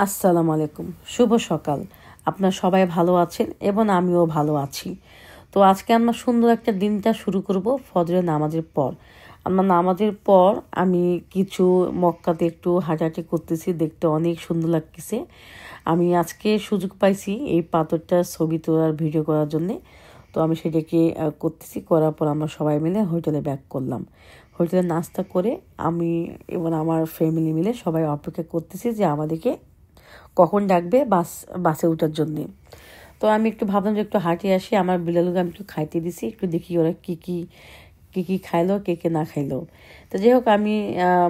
আসসালামু আলাইকুম, শুভ সকাল। আপনারা সবাই ভালো আছেন এবং আমিও ভালো আছি। তো আজকে আমরা সুন্দর একটা দিনটা শুরু করব ফজরের নামাজের পর। আমরা নামাজের পর আমি কিছু মক্কাতে একটু হাঁটাহাঁটি করতেছি, দেখতে অনেক সুন্দর লাগতেছে। আমি আজকে সুযোগ পাইছি এই পাথরটার ছবি তোলার ভিডিও করার জন্যে। তো আমি সেটাকে করতেছি, করার পর আমরা সবাই মিলে হোটেলে ব্যাক করলাম। হোটেলে নাস্তা করে আমি এবং আমার ফ্যামিলি মিলে সবাই অপেক্ষা করতেছি যে আমাদেরকে কখন ডাকবে বাসে ওঠার জন্যে। তো আমি একটু ভাবলাম যে একটু হাঁটিয়ে আসি, আমার বিড়ালকে আমি একটু খাইতে দিছি, একটু দেখি ওরা কী কী খাইলো, কে না খাইলো। তো যাই হোক, আমি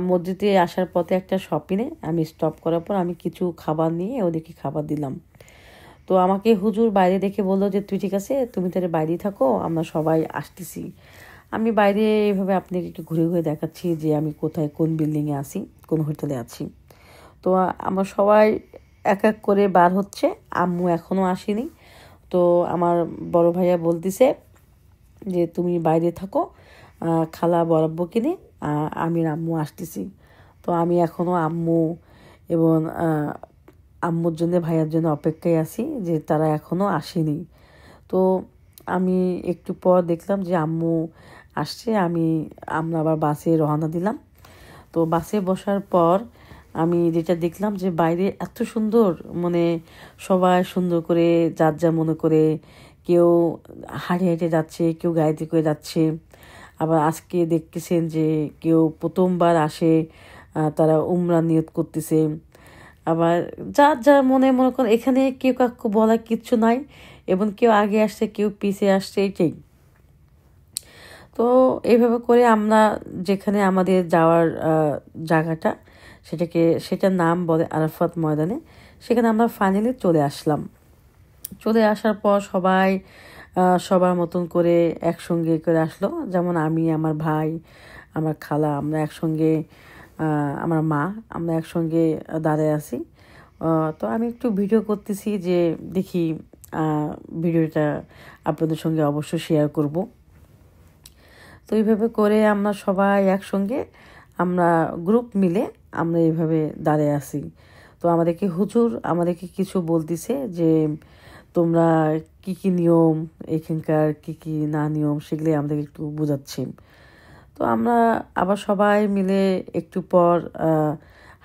মসজিদে আসার পথে একটা শপিংয়ে আমি স্টপ করার পর আমি কিছু খাবার নিয়ে ওদেরকে খাবার দিলাম। তো আমাকে হুজুর বাইরে দেখে বললো যে তুই ঠিক আছে, তুমি তাহলে বাইরেই থাকো, আমরা সবাই আসতেছি। আমি বাইরে এইভাবে আপনাকে একটু ঘুরে ঘুরে দেখাচ্ছি যে আমি কোথায়, কোন বিল্ডিংয়ে আছি, কোন হোটেলে আছি। তো আমরা সবাই এক এক করে বার হচ্ছে, আম্মু এখনও আসেনি। তো আমার বড় ভাইয়া বলতেছে যে তুমি বাইরে থাকো, খালা বরাব্বো কিনে আমি আম্মু আসতেছি। তো আমি এখনও আম্মু এবং আম্মুর জন্য ভাইয়ার জন্য অপেক্ষায় আছি যে তারা এখনও আসেনি। তো আমি একটু পর দেখলাম যে আম্মু আসছে, আমরা আবার বাসে রওনা দিলাম। তো বাসে বসার পর আমি যেটা দেখলাম যে বাইরে এত সুন্দর, মানে সবাই সুন্দর করে যার যা মনে করে, কেউ হাঁটে হেঁটে যাচ্ছে, কেউ গাড়িতে করে যাচ্ছে। আবার আজকে দেখতেছেন যে কেউ প্রথমবার আসে, তারা উমরা নিয়ত করতেছে। আবার যার মনে করেন, এখানে কেউ কাউকে বলার কিচ্ছু নাই, এবং কেউ আগে আসছে কেউ পিছিয়ে আসছে, এটাই। তো এইভাবে করে আমরা যেখানে আমাদের যাওয়ার জায়গাটা, সেটার নাম বলে আরাফাত ময়দানে, সেখানে আমরা ফাইনালি চলে আসলাম। চলে আসার পর সবাই সবার মতন করে একসঙ্গে করে আসলো, যেমন আমি, আমার ভাই, আমার খালা, আমরা একসঙ্গে, আমার মা, আমরা একসঙ্গে দাঁড়ায় আছি। তো আমি একটু ভিডিও করতেছি যে দেখি ভিডিওটা আপনাদের সঙ্গে অবশ্যই শেয়ার করব। তো এইভাবে করে আমরা সবাই একসঙ্গে, আমরা গ্রুপ মিলে আমরা এইভাবে দাঁড়িয়ে আছি। তো আমাদেরকে কিছু বলতেছে যে তোমরা কি নিয়ম, এখানকার কি না নিয়ম, সেগুলি আমাদেরকে একটু বোঝাচ্ছে। তো আমরা আবার সবাই মিলে একটু পর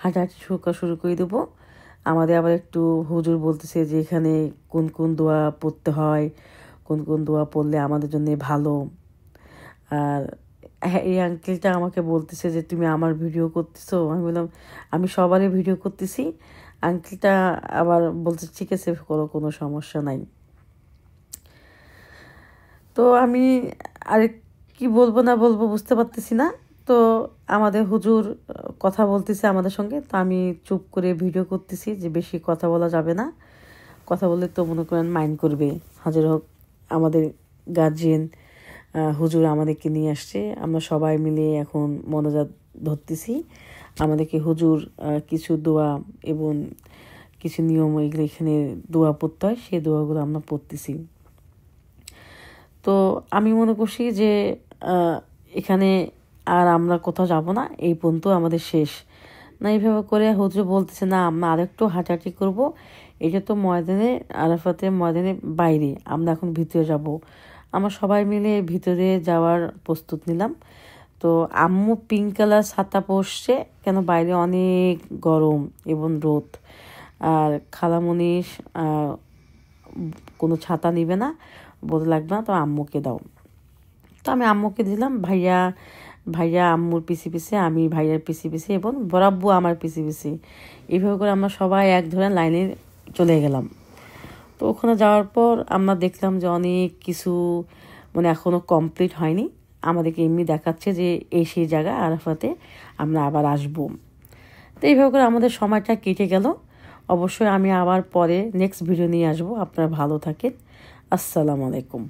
হাঁটাহাঁটি শুরু করে দেবো। আমাদের আবার একটু হুজুর বলতেছে যে এখানে কোন কোন দোয়া পড়তে হয়, কোন কোন দোয়া পড়লে আমাদের জন্য ভালো। আর এই আঙ্কেলটা আমাকে বলতেছে যে তুমি আমার ভিডিও করতেছো। আমি বললাম আমি সবারই ভিডিও করতেছি। আঙ্কেলটা আবার বলছে ঠিক আছে করো, কোনো সমস্যা নাই। তো আমি আর কি বলবো না বলবো বুঝতে পারতেছি না। তো আমাদের হুজুর কথা বলতেছে আমাদের সঙ্গে, তো আমি চুপ করে ভিডিও করতেছি যে বেশি কথা বলা যাবে না, কথা বললে তো মনে করেন মাইন্ড করবে। হাজার হোক আমাদের গার্জিয়ান হুজুর আমাদেরকে নিয়ে আসছে, আমরা সবাই মিলে এখন মনোজাত ধরতেছি। আমাদেরকে হুজুর কিছু দোয়া এবং কিছু নিয়ম এগুলো এখানে দোয়া পড়তে হয়, সেই দোয়াগুলো আমরা পড়তেছি। তো আমি মনে করছি যে এখানে আর আমরা কোথাও যাব না, এই পর্যন্ত আমাদের শেষ না। এইভাবে করে হুজুর বলতেছে না আমরা আরেকটু হাঁটাহাঁটি করব, এটা তো আরাফাতের ময়দানের বাইরে, আমরা এখন ভিতরে যাব। আমরা সবাই মিলে ভিতরে যাওয়ার প্রস্তুত নিলাম। তো আম্মু পিঙ্ক কালার ছাতা পরছে, কেন বাইরে অনেক গরম এবং রোদ। আর খালামণি কোনো ছাতা নিবে না, বলতে লাগবে না, তো আম্মুকে দাও। তো আমি আম্মুকে দিলাম। ভাইয়া আম্মুর পিছে, আমি ভাইয়ার পিছে এবং বরাব্বু আমার পিছে। এইভাবে করে আমরা সবাই এক ধরনের লাইনে চলে গেলাম। তো ওখানে যাওয়ার পর আমরা দেখলাম যে অনেক কিছু, মানে এখনও কমপ্লিট হয়নি। আমাদেরকে এমনি দেখাচ্ছে যে এই সেই জায়গা আরাফাতে আমরা আবার আসবো। তো এইভাবে করে আমাদের সময়টা কেটে গেল। অবশ্যই আমি আবার পরে নেক্সট ভিডিও নিয়ে আসবো। আপনারা ভালো থাকেন। আসসালামু আলাইকুম।